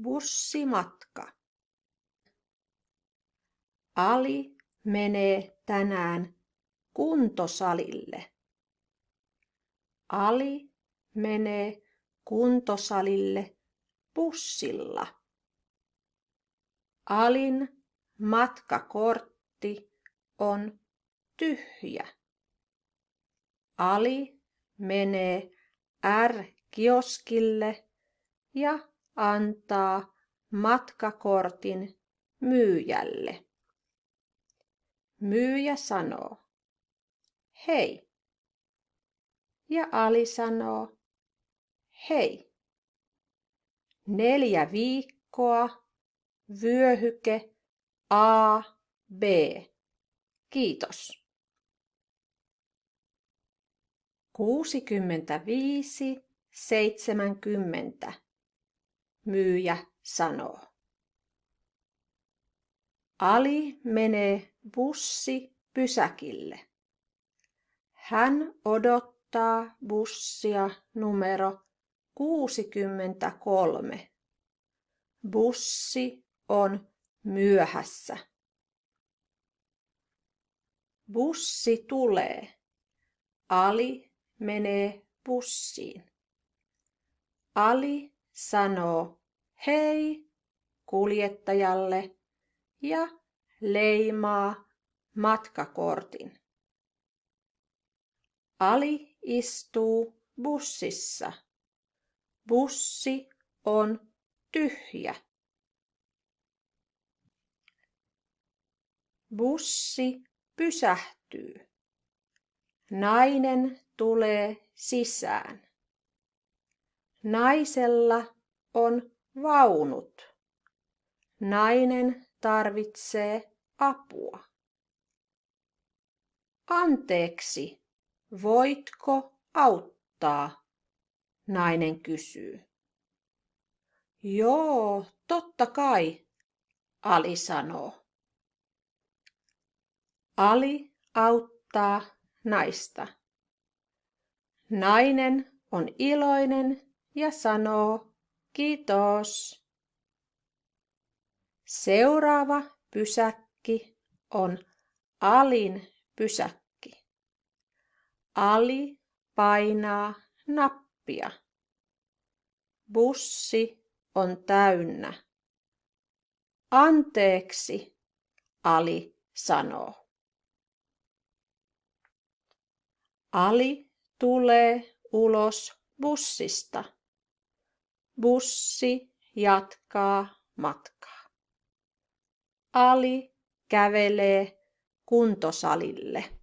Bussimatka. Ali menee tänään kuntosalille. Ali menee kuntosalille bussilla. Alin matkakortti on tyhjä. Ali menee R-kioskille ja antaa matkakortin myyjälle. Myyjä sanoo, hei. Ja Ali sanoo, hei. 4 viikkoa, vyöhyke A, B. Kiitos. 65,70. Myyjä sanoo. Ali menee bussipysäkille. Hän odottaa bussia numero 63. Bussi on myöhässä. Bussi tulee. Ali menee bussiin. Ali sanoo hei kuljettajalle ja leimaa matkakortin. Ali istuu bussissa. Bussi on tyhjä. Bussi pysähtyy. Nainen tulee sisään. Naisella on vaunut. Nainen tarvitsee apua. Anteeksi, voitko auttaa? Nainen kysyy. Joo, totta kai, Ali sanoo. Ali auttaa naista. Nainen on iloinen ja sanoo kiitos. Seuraava pysäkki on Alin pysäkki. Ali painaa nappia. Bussi on täynnä. Anteeksi, Ali sanoo. Ali tulee ulos bussista. Bussi jatkaa matkaa. Ali kävelee kuntosalille.